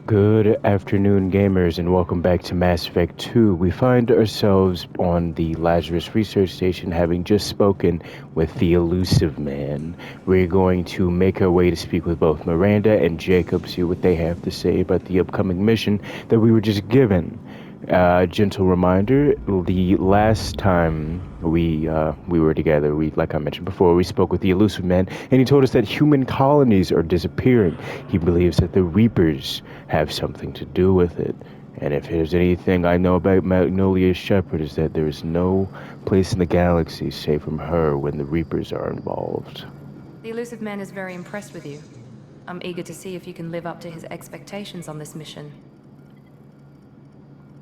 Good afternoon, gamers, and welcome back to Mass Effect 2. We find ourselves on the Lazarus Research Station, having just spoken with the Elusive Man. We're going to make our way to speak with both Miranda and Jacob, see what they have to say about the upcoming mission that we were just given. Gentle reminder: the last time we were together, like I mentioned before, we spoke with the Elusive Man, and he told us that human colonies are disappearing. He believes that the Reapers have something to do with it. And if there's anything I know about Magnolia Shepherd, is that there is no place in the galaxy safe from her when the Reapers are involved. The Elusive Man is very impressed with you. I'm eager to see if you can live up to his expectations on this mission.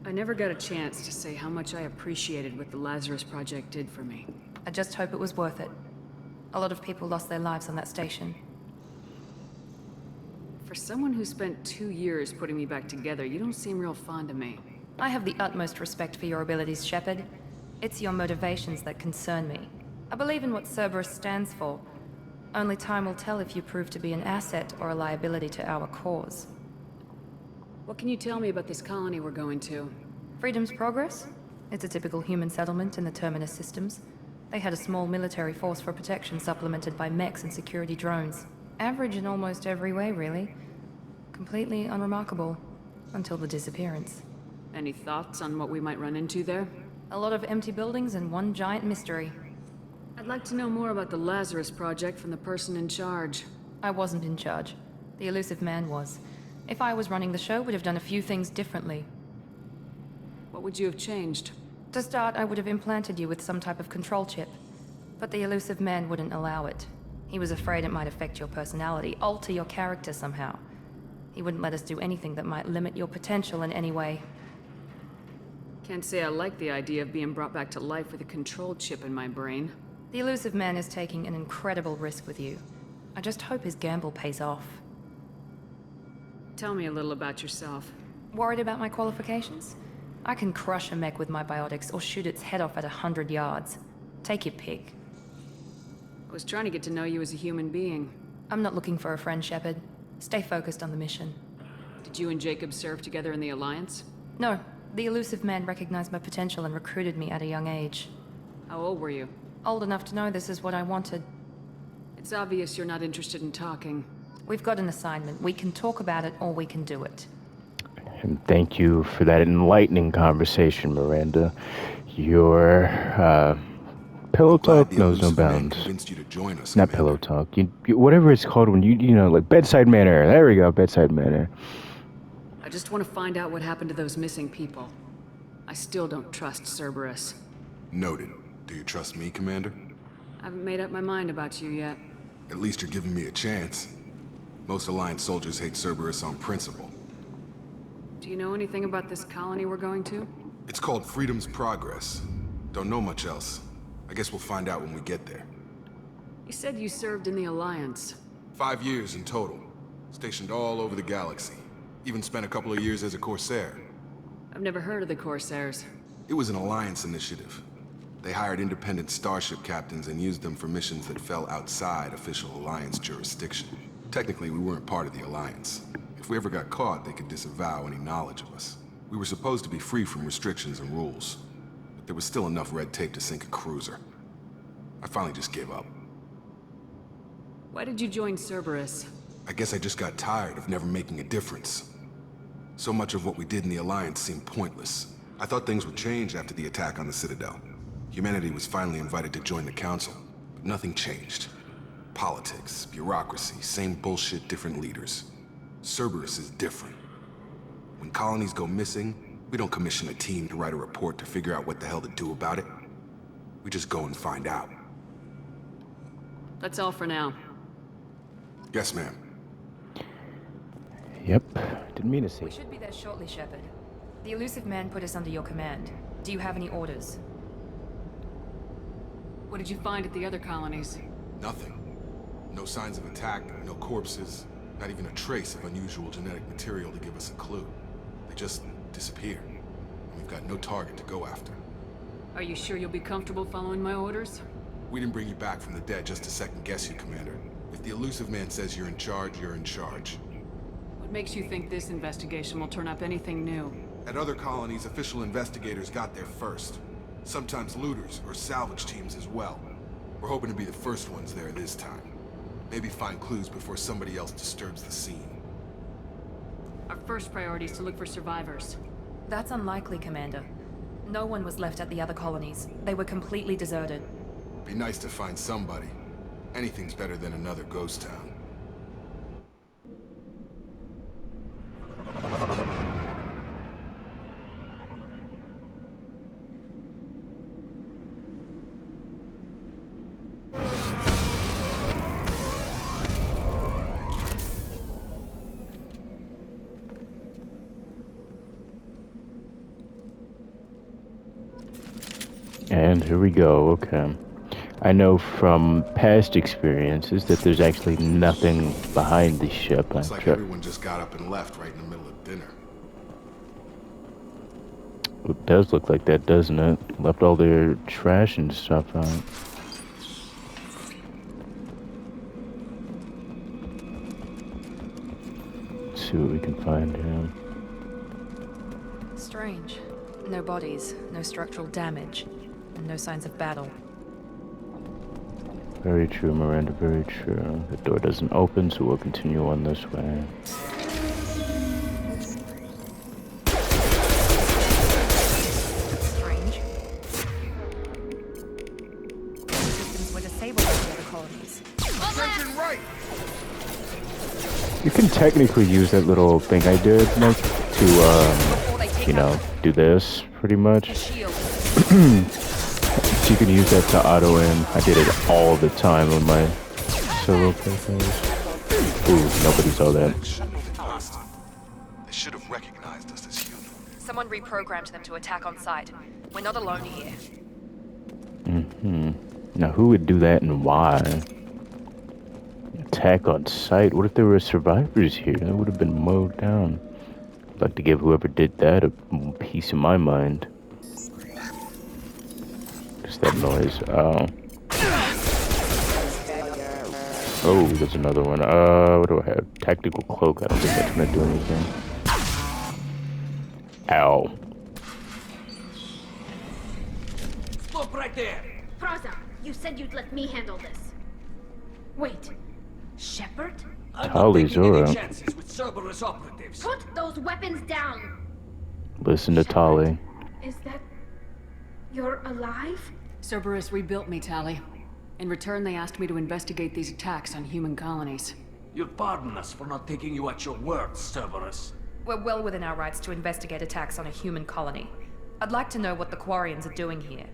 I never got a chance to say how much I appreciated what the Lazarus Project did for me. I just hope it was worth it. A lot of people lost their lives on that station. For someone who spent 2 years putting me back together, you don't seem real fond of me. I have the utmost respect for your abilities, Shepard. It's your motivations that concern me. I believe in what Cerberus stands for. Only time will tell if you prove to be an asset or a liability to our cause. What can you tell me about this colony we're going to? Freedom's Progress? It's a typical human settlement in the Terminus systems. They had a small military force for protection supplemented by mechs and security drones. Average in almost every way, really. Completely unremarkable. Until the disappearance. Any thoughts on what we might run into there? A lot of empty buildings and one giant mystery. I'd like to know more about the Lazarus Project from the person in charge. I wasn't in charge. The Elusive Man was. If I was running the show, would have done a few things differently. What would you have changed? To start, I would have implanted you with some type of control chip. But the Elusive Man wouldn't allow it. He was afraid it might affect your personality, alter your character somehow. He wouldn't let us do anything that might limit your potential in any way. Can't say I like the idea of being brought back to life with a control chip in my brain. The Elusive Man is taking an incredible risk with you. I just hope his gamble pays off. Tell me a little about yourself. Worried about my qualifications? I can crush a mech with my biotics or shoot its head off at 100 yards. Take your pick. I was trying to get to know you as a human being. I'm not looking for a friend, Shepard. Stay focused on the mission. Did you and Jacob serve together in the Alliance? No, the Elusive Man recognized my potential and recruited me at a young age. How old were you? Old enough to know this is what I wanted. It's obvious you're not interested in talking. We've got an assignment. We can talk about it or we can do it. And thank you for that enlightening conversation, Miranda. Your pillow talk knows no bounds. You to join us, Not Commander. pillow talk. You whatever it's called when you know, like bedside manner. There we go, bedside manner. I just want to find out what happened to those missing people. I still don't trust Cerberus. Noted. Do you trust me, Commander? I haven't made up my mind about you yet. At least you're giving me a chance. Most Alliance soldiers hate Cerberus on principle. Do you know anything about this colony we're going to? It's called Freedom's Progress. Don't know much else. I guess we'll find out when we get there. You said you served in the Alliance. 5 years in total. Stationed all over the galaxy. Even spent a couple of years as a Corsair. I've never heard of the Corsairs. It was an Alliance initiative. They hired independent starship captains and used them for missions that fell outside official Alliance jurisdiction. Technically, we weren't part of the Alliance. If we ever got caught, they could disavow any knowledge of us. We were supposed to be free from restrictions and rules, but there was still enough red tape to sink a cruiser. I finally just gave up. Why did you join Cerberus? I guess I just got tired of never making a difference. So much of what we did in the Alliance seemed pointless. I thought things would change after the attack on the Citadel. Humanity was finally invited to join the Council, but nothing changed. Politics, bureaucracy, same bullshit, different leaders. Cerberus is different. When colonies go missing, we don't commission a team to write a report to figure out what the hell to do about it. We just go and find out. That's all for now. Yes, ma'am. Yep. Didn't mean to say. We should be there shortly, Shepard. The Elusive Man put us under your command. Do you have any orders? What did you find at the other colonies? Nothing. No signs of attack, no corpses, not even a trace of unusual genetic material to give us a clue. They just disappeared. And we've got no target to go after. Are you sure you'll be comfortable following my orders? We didn't bring you back from the dead just to second guess you, Commander. If the Elusive Man says you're in charge, you're in charge. What Makes you think this investigation will turn up anything new? At other colonies, official investigators got there first. Sometimes looters or salvage teams as well. We're hoping to be the first ones there this time. Maybe find clues before somebody else disturbs the scene. Our first priority is to look for survivors. That's unlikely, Commander. No one was left at the other colonies. They were completely deserted. Be nice to find somebody. Anything's better than another ghost town. And here we go, okay. I know from past experiences that there's actually nothing behind the ship. Looks like everyone just got up and left right in the middle of dinner. It does look like that, doesn't it? Left all their trash and stuff out. Let's see what we can find here. Strange. No bodies, no structural damage, and no signs of battle. Very true, Miranda, very true. The door doesn't open, so we'll continue on this way. Strange. Systems were disabled in the other colonies. Attention right! You can technically use that little thing I did, like, to, you know, do this, pretty much. Shield. So you can use that to auto aim. I did it all the time on my solo playthroughs. Ooh, nobody saw that. They should have recognized us as human. Someone reprogrammed them to attack on sight. We're not alone here. Now, who would do that and why? Attack on sight? What if there were survivors here? That would have been mowed down. I'd like to give whoever did that a piece of my mind. What's that noise? Oh. Oh, there's another one. What do I have? Tactical cloak. I don't think that's gonna do anything. Ow. Stop right there! Praza, you said you'd let me handle this. Wait, Shepard? I'm Tali, not taking Zora. any chances with Cerberus operatives. Put those weapons down! Listen to Tali. Is that... you're alive? Cerberus rebuilt me, Tali. In return, they asked me to investigate these attacks on human colonies. You'll pardon us for not taking you at your word, Cerberus. We're well within our rights to investigate attacks on a human colony. I'd like to know what the Quarians are doing here.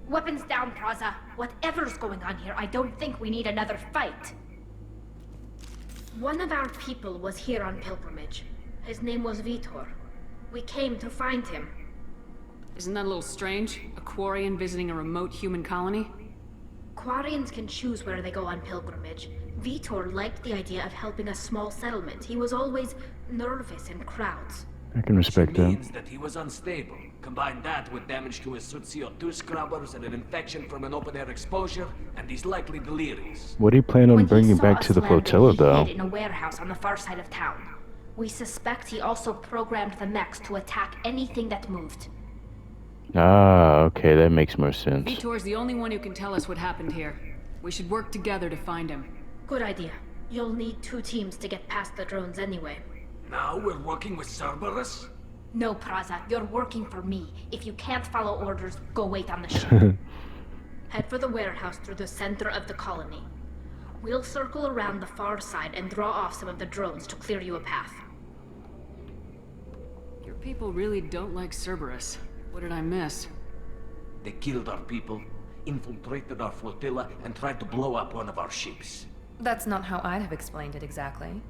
Weapons down, Praza. Whatever's going on here, I don't think we need another fight. One of our people was here on pilgrimage. His name was Vitor. We came to find him. Isn't that a little strange? A Quarian visiting a remote human colony? Quarians can choose where they go on pilgrimage. Vitor liked the idea of helping a small settlement. He was always nervous in crowds. I can respect that. Means that he was unstable. Combine that with damage to his suit CO2 scrubbers and an infection from an open-air exposure, and he's likely delirious. What do you plan on When he bringing saw back us to the landing, flotilla, he though? hid in a warehouse on the far side of town. We suspect he also programmed the mechs to attack anything that moved. Ah, okay, that makes more sense. Vitor's the only one who can tell us what happened here. We should work together to find him. Good idea. You'll need 2 teams to get past the drones anyway. Now we're working with Cerberus? No, Praza, you're working for me. If you can't follow orders, go wait on the ship. Head for the warehouse through the center of the colony. We'll circle around the far side and draw off some of the drones to clear you a path. Your people really don't like Cerberus. What did I miss? They killed our people, infiltrated our flotilla, and tried to blow up one of our ships. That's not how I'd have explained it exactly.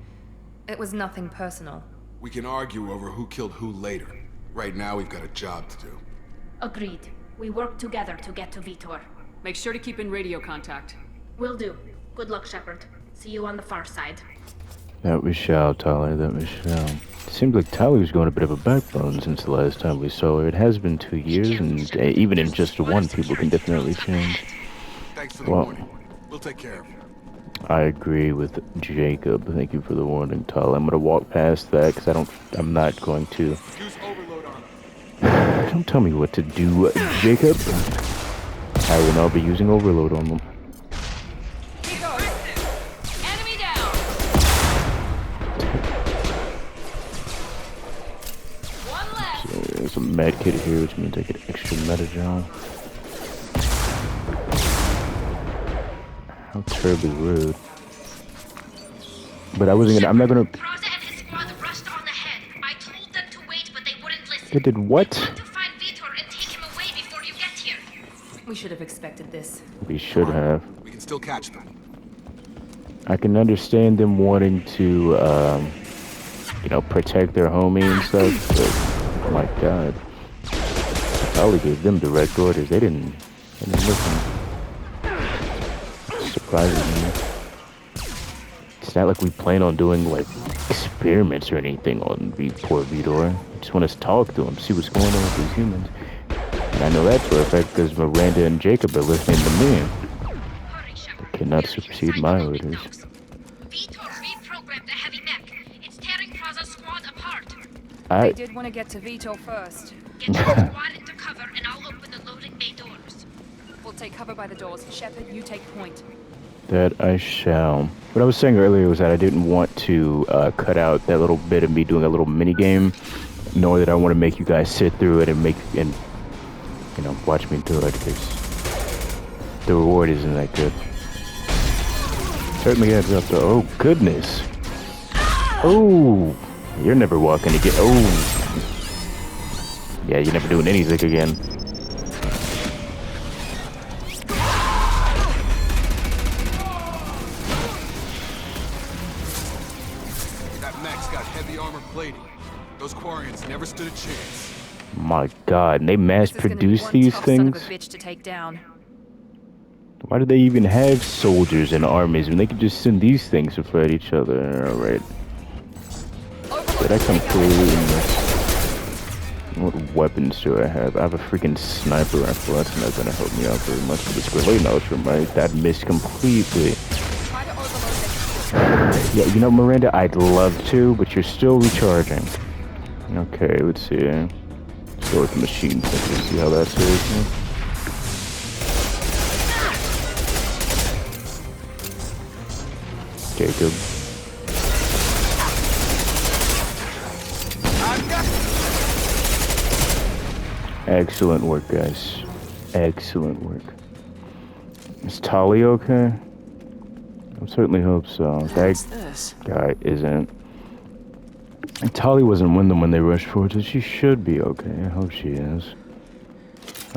It was nothing personal. We can argue over who killed who later. Right now, we've got a job to do. Agreed. We work together to get to Vitor. Make sure to keep in radio contact. Will do. Good luck, Shepard. See you on the far side. That we shall, Tali, that we shall. It seems like Tali was going a bit of a backbone since the last time we saw her. It has been 2 years, and even in just one, people can definitely change. Thanks for the Well, warning. We'll take care of you. I agree with Jacob. Thank you for the warning, Tal. I'm gonna walk past that because I'm not going to. Use overload on them. Don't tell me what to do, Jacob. I will not be using overload on them. Enemy down. One left. So there's a med kit here, which means I get extra meta-gel. How terribly rude. But I'm not gonna... Praza and his squad rushed on ahead. I told them to wait, but they wouldn't listen. They did what? Want to find Vitor and take him away before you get here. We should have expected this. We should have. We can still catch them. I can understand them wanting to, protect their homie and stuff, but, oh my god. I probably gave them direct orders. They didn't listen. Surprises me. It's not like we plan on doing, like, experiments or anything on poor Vitor. I just want us to talk to him, see what's going on with these humans. And I know that's for a fact because Miranda and Jacob are listening to me. Hurry, Shepard. They cannot supersede my orders. Vitor reprogrammed the heavy mech. It's tearing Praza's squad apart. They did want to get to Vitor first. Get your squad into cover and I'll open the loading bay doors. We'll take cover by the doors. Shepard, you take point. That I shall. What I was saying earlier was that I didn't want to cut out that little bit of me doing a little mini game, nor that I want to make you guys sit through it and watch me do it, because the reward isn't that good. Certainly adds up to, oh goodness. Oh, you're never walking again. Oh, yeah, you're never doing anything again. Plating. Those Quarians never stood a chance. My god, and they mass produce these things? Son of a bitch to take down. Why do they even have soldiers and armies when they could just send these things to fight each other? Alright. Did I come clearly in this? What weapons do I have? I have a freaking sniper rifle. That's not gonna help me out very much for this grenade launcher, right? That missed completely. Yeah, you know, Miranda, I'd love to, but you're still recharging. Okay, let's see. Let's go with the machine sensor, see how that serves me. Jacob. Excellent work, guys. Excellent work. Is Tali okay? I certainly hope so. That guy isn't. And Tali wasn't with them when they rushed forward, so she should be okay. I hope she is.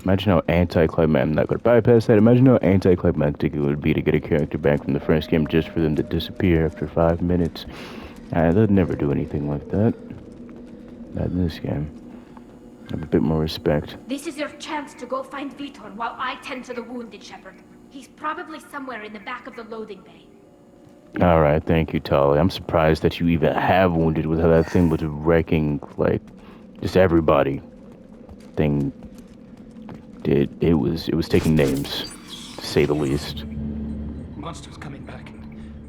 Imagine how anticlimactic. I'm not going to bypass that. Imagine how anticlimactic it would be to get a character back from the first game just for them to disappear after 5 minutes. They'd never do anything like that. Not in this game. Have a bit more respect. This is your chance to go find Vitor while I tend to the wounded, Shepard. He's probably somewhere in the back of the loading bay. Alright, thank you, Tali. I'm surprised that you even have wounded with how that thing was wrecking, like, just everybody. It was taking names, to say the least. Monsters coming back.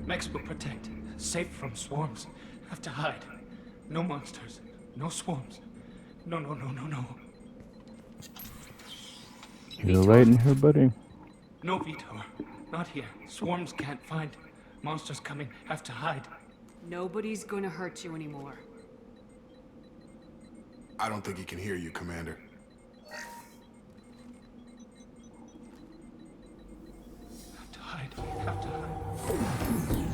Mechs will protect. Safe from swarms. Have to hide. No monsters. No swarms. No. You're right in here, buddy. No, Vitor. Not here. Swarms can't find. Monsters coming. Have to hide. Nobody's gonna hurt you anymore. I don't think he can hear you, Commander. Have to hide. Have to hide.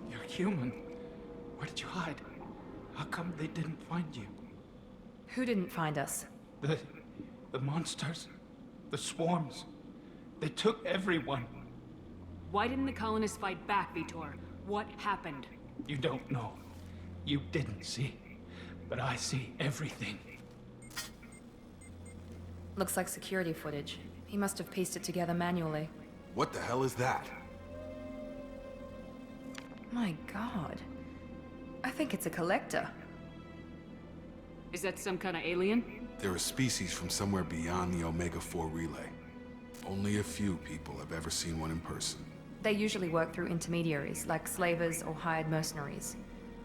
You're human. Where did you hide? How come they didn't find you? Who didn't find us? The monsters. The swarms. They took everyone. Why didn't the colonists fight back, Vitor? What happened? You don't know. You didn't see. But I see everything. Looks like security footage. He must have pieced it together manually. What the hell is that? My god. I think it's a collector. Is that some kind of alien? They're a species from somewhere beyond the Omega-4 relay. Only a few people have ever seen one in person. They usually work through intermediaries, like slavers or hired mercenaries.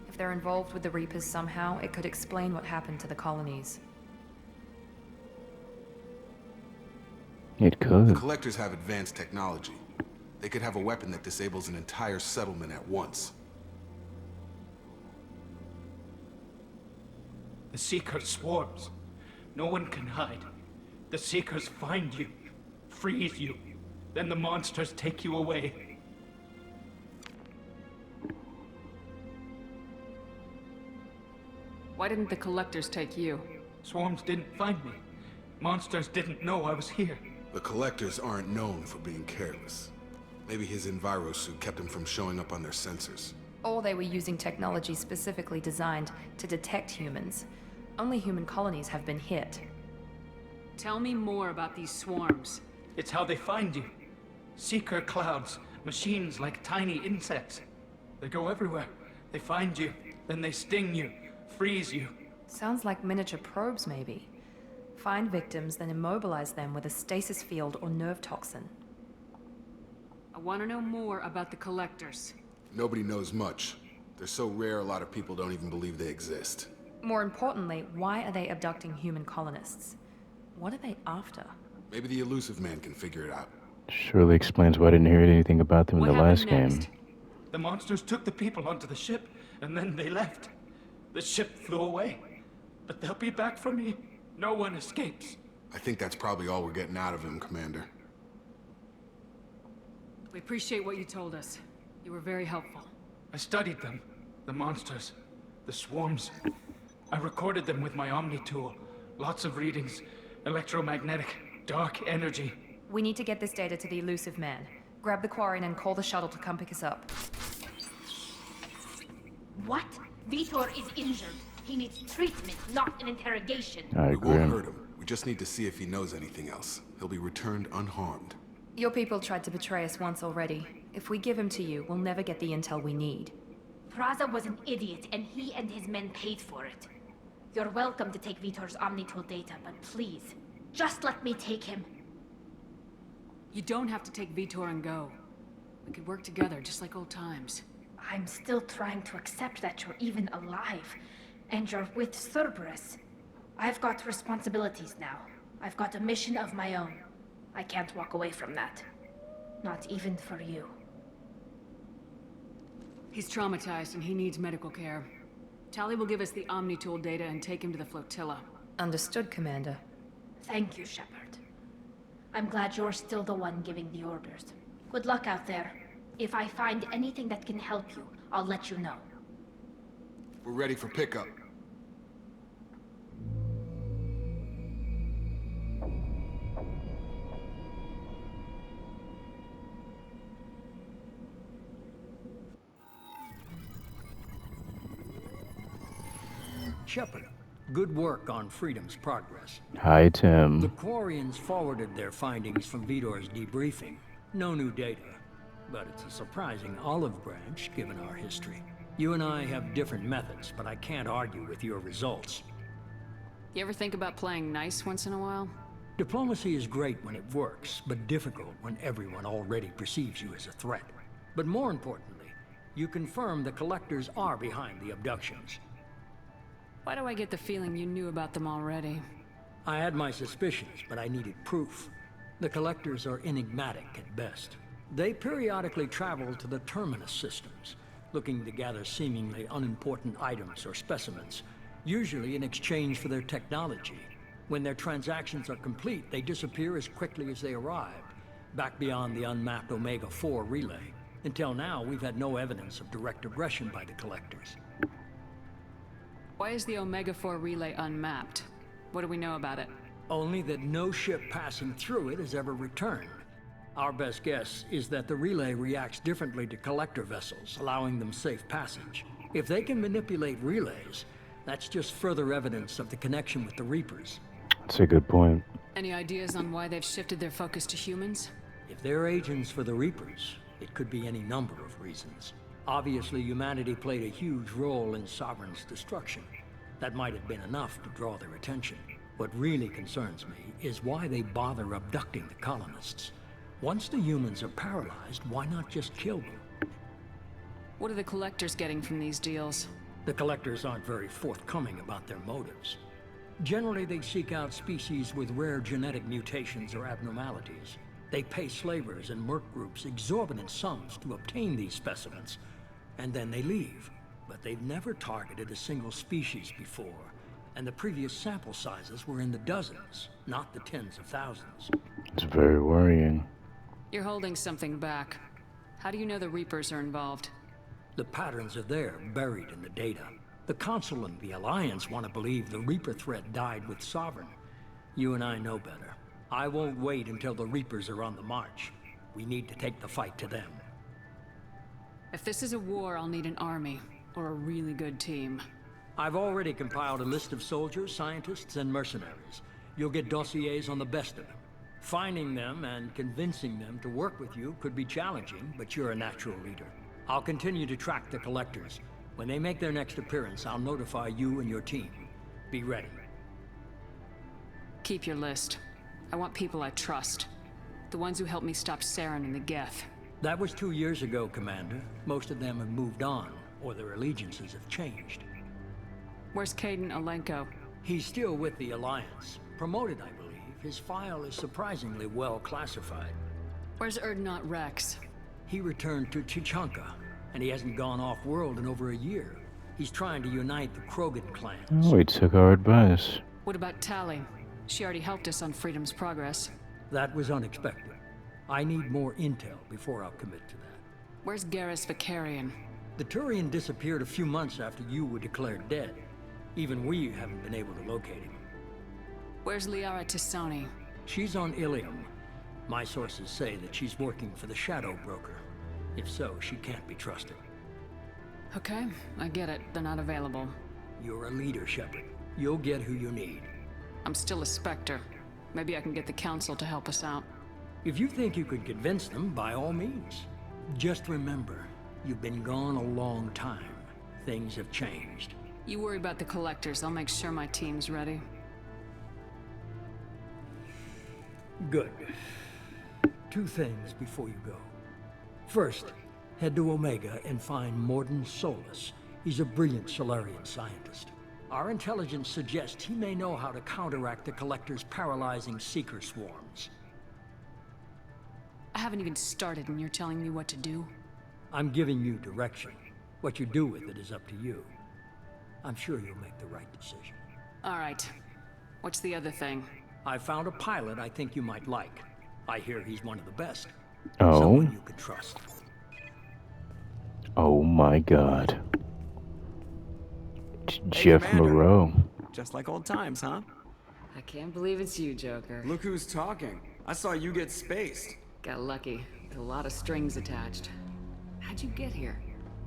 If they're involved with the Reapers somehow, it could explain what happened to the colonies. It The could. Collectors have advanced technology. They could have a weapon that disables an entire settlement at once. The Seeker swarms. No one can hide. The Seekers find you, freeze you, then the monsters take you away. Why didn't the Collectors take you? Swarms didn't find me. Monsters didn't know I was here. The Collectors aren't known for being careless. Maybe his envirosuit kept him from showing up on their sensors. Or they were using technology specifically designed to detect humans. Only human colonies have been hit. Tell me more about these swarms. It's how they find you. Seeker clouds, machines like tiny insects. They go everywhere. They find you, then they sting you, freeze you. Sounds like miniature probes, maybe. Find victims, then immobilize them with a stasis field or nerve toxin. I want to know more about the Collectors. Nobody knows much. They're so rare a lot of people don't even believe they exist. More importantly, why are they abducting human colonists? What are they after? Maybe the Elusive Man can figure it out. Surely explains why I didn't hear anything about them in What the last happened game. next? The monsters took the people onto the ship, and then they left. The ship flew away. But they'll be back for me. No one escapes. I think that's probably all we're getting out of him, Commander. We appreciate what you told us. You were very helpful. I studied them. The monsters. The swarms. I recorded them with my Omni tool. Lots of readings. Electromagnetic. Dark energy. We need to get this data to the Elusive Man. Grab the Quarian and call the shuttle to come pick us up. What? Vitor is injured. He needs treatment, not an interrogation. I We agree. won't hurt him. We just need to see if he knows anything else. He'll be returned unharmed. Your people tried to betray us once already. If we give him to you, we'll never get the intel we need. Praza was an idiot, and he and his men paid for it. You're welcome to take Vitor's Omnitool data, but please, just let me take him. You don't have to take Vitor and go. We could work together, just like old times. I'm still trying to accept that you're even alive, and you're with Cerberus. I've got responsibilities now. I've got a mission of my own. I can't walk away from that. Not even for you. He's traumatized and he needs medical care. Tali will give us the Omnitool data and take him to the flotilla. Understood, Commander. Thank you, Shepard. I'm glad you're still the one giving the orders. Good luck out there. If I find anything that can help you, I'll let you know. We're ready for pickup. Shepard, good work on Freedom's progress. Hi, The Tim. Quarians forwarded their findings from Vitor's debriefing. No new data, but it's a surprising olive branch given our history. You and I have different methods, but I can't argue with your results. You ever think about playing nice once in a while? Diplomacy is great when it works, but difficult when everyone already perceives you as a threat. But more importantly, you confirm the Collectors are behind the abductions. Why do I get the feeling you knew about them already? I had my suspicions, but I needed proof. The Collectors are enigmatic at best. They periodically travel to the Terminus systems, looking to gather seemingly unimportant items or specimens, usually in exchange for their technology. When their transactions are complete, they disappear as quickly as they arrived, back beyond the unmapped Omega-4 relay. Until now, we've had no evidence of direct aggression by the Collectors. Why is the Omega-4 relay unmapped? What do we know about it? Only that no ship passing through it has ever returned. Our best guess is that the relay reacts differently to collector vessels, allowing them safe passage. If they can manipulate relays, that's just further evidence of the connection with the Reapers. That's a good point. Any ideas on why they've shifted their focus to humans? If they're agents for the Reapers, it could be any number of reasons. Obviously, humanity played a huge role in Sovereign's destruction. That might have been enough to draw their attention. What really concerns me is why they bother abducting the colonists. Once the humans are paralyzed, why not just kill them? What are the Collectors getting from these deals? The Collectors aren't very forthcoming about their motives. Generally, they seek out species with rare genetic mutations or abnormalities. They pay slavers and merc groups exorbitant sums to obtain these specimens, and then they leave. But they've never targeted a single species before, and the previous sample sizes were in the dozens, not the tens of thousands. It's very worrying. You're holding something back. How do you know the Reapers are involved? The patterns are there, buried in the data. The Council and the Alliance want to believe the Reaper threat died with Sovereign. You and I know better. I won't wait until the Reapers are on the march. We need to take the fight to them. If this is a war, I'll need an army, or a really good team. I've already compiled a list of soldiers, scientists, and mercenaries. You'll get dossiers on the best of them. Finding them and convincing them to work with you could be challenging, but you're a natural leader. I'll continue to track the Collectors. When they make their next appearance, I'll notify you and your team. Be ready. Keep your list. I want people I trust. The ones who helped me stop Saren and the Geth. That was 2 years ago, Commander. Most of them have moved on, or their allegiances have changed. Where's Kaidan Alenko? He's still with the Alliance. Promoted, I believe. His file is surprisingly well classified. Where's Urdnot Rex? He returned to Tuchanka, and he hasn't gone off-world in over a year. He's trying to unite the Krogan clans. Oh, he took our advice. What about Tali? She already helped us on Freedom's Progress. That was unexpected. I need more intel before I'll commit to that. Where's Garrus Vakarian? The Turian disappeared a few months after you were declared dead. Even we haven't been able to locate him. Where's Liara T'Soni? She's on Ilium. My sources say that she's working for the Shadow Broker. If so, she can't be trusted. Okay, I get it. They're not available. You're a leader, Shepard. You'll get who you need. I'm still a Spectre. Maybe I can get the Council to help us out. If you think you could convince them, by all means. Just remember, you've been gone a long time. Things have changed. You worry about the Collectors. I'll make sure my team's ready. Good. 2 things before you go. First, head to Omega and find Mordin Solus. He's a brilliant Solarian scientist. Our intelligence suggests he may know how to counteract the Collector's paralyzing Seeker swarms. I haven't even started and you're telling me what to do? I'm giving you direction. What you do with it is up to you. I'm sure you'll make the right decision. All right. What's the other thing? I found a pilot I think you might like. I hear he's one of the best. Oh. Someone you can trust. Oh my god. Jeff Commander. Moreau. Just like old times, huh? I can't believe it's you, Joker. Look who's talking. I saw you get spaced. Got lucky. With a lot of strings attached. How'd you get here?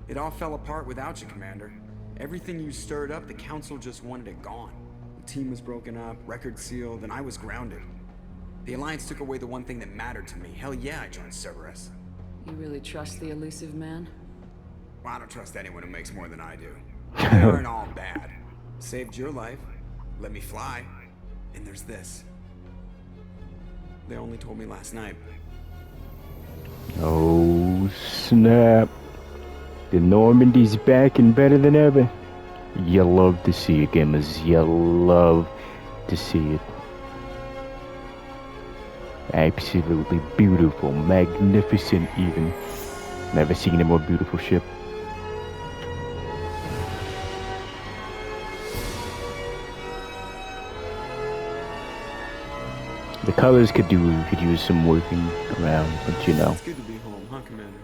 It all fell apart without you, Commander. Everything you stirred up, the Council just wanted it gone. The team was broken up, record sealed, and I was grounded. The Alliance took away the one thing that mattered to me. Hell yeah, I joined Cerberus. You really trust the elusive man? Well, I don't trust anyone who makes more than I do. They aren't all bad. Saved your life, let me fly, and there's this. They only told me last night. Oh snap. The Normandy's back and better than ever. You love to see it, gamers. You love to see it. Absolutely beautiful, magnificent even. Never seen a more beautiful ship. The colors could use some working around, but you know. It's good to be home, huh, Commander?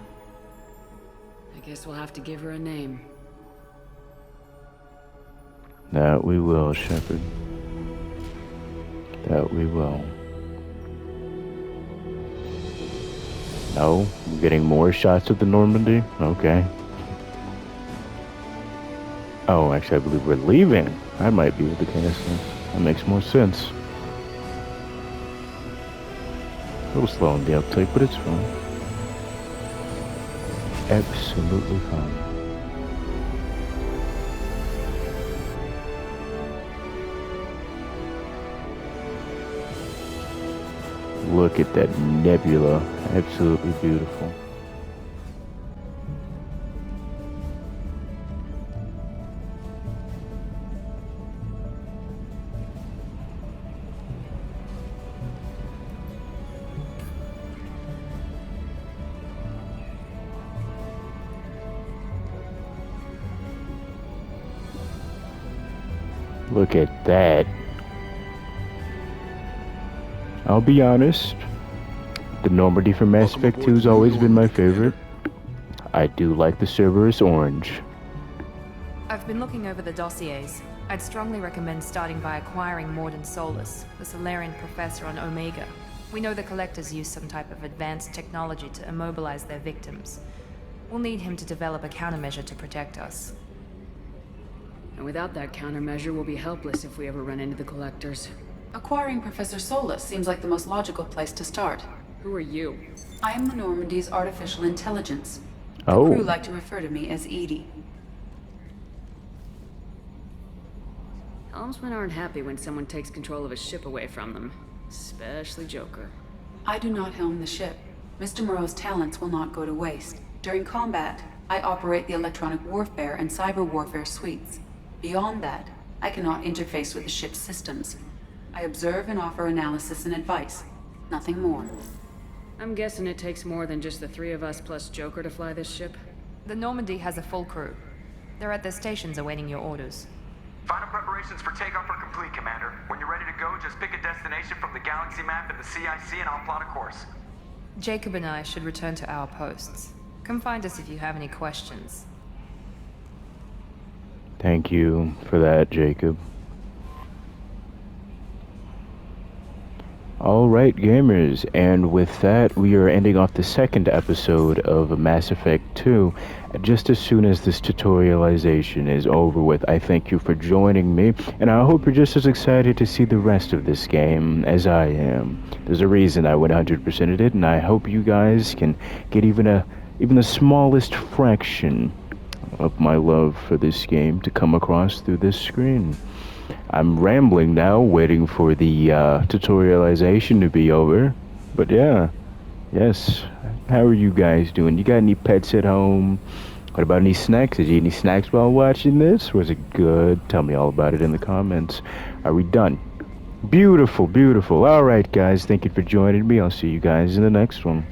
I guess we'll have to give her a name. That we will, Shepard. That we will. No, we're getting more shots of the Normandy? Okay. Oh, actually, I believe we're leaving. I might be with the cast. That makes more sense. A little slow on the uptake, but it's fine. Absolutely fine. Look at that nebula. Absolutely beautiful. Look at that. I'll be honest, the Normandy from Mass Effect 2 has always been my favorite. I do like the Cerberus orange. I've been looking over the dossiers. I'd strongly recommend starting by acquiring Mordin Solus, the Solarian professor on Omega. We know the Collectors use some type of advanced technology to immobilize their victims. We'll need him to develop a countermeasure to protect us. And without that countermeasure, we'll be helpless if we ever run into the Collectors. Acquiring Professor Solus seems like the most logical place to start. Who are you? I am the Normandy's artificial intelligence. Oh. The crew like to refer to me as Edie. Helmsmen aren't happy when someone takes control of a ship away from them. Especially Joker. I do not helm the ship. Mr. Moreau's talents will not go to waste. During combat, I operate the electronic warfare and cyber warfare suites. Beyond that, I cannot interface with the ship's systems. I observe and offer analysis and advice. Nothing more. I'm guessing it takes more than just the three of us plus Joker to fly this ship. The Normandy has a full crew. They're at their stations awaiting your orders. Final preparations for takeoff are complete, Commander. When you're ready to go, just pick a destination from the galaxy map and the CIC and I'll plot a course. Jacob and I should return to our posts. Come find us if you have any questions. Thank you for that, Jacob. Alright, gamers, and with that, we are ending off the second episode of Mass Effect 2. Just as soon as this tutorialization is over with, I thank you for joining me, and I hope you're just as excited to see the rest of this game as I am. There's a reason I went 100%ed it, and I hope you guys can get even the smallest fraction of my love for this game to come across through this screen. I'm rambling now, waiting for the tutorialization to be over. But yeah, yes. How are you guys doing? You got any pets at home? What about any snacks? Did you eat any snacks while watching this? Was it good? Tell me all about it in the comments. Are we done? Beautiful, beautiful. Alright guys, thank you for joining me. I'll see you guys in the next one.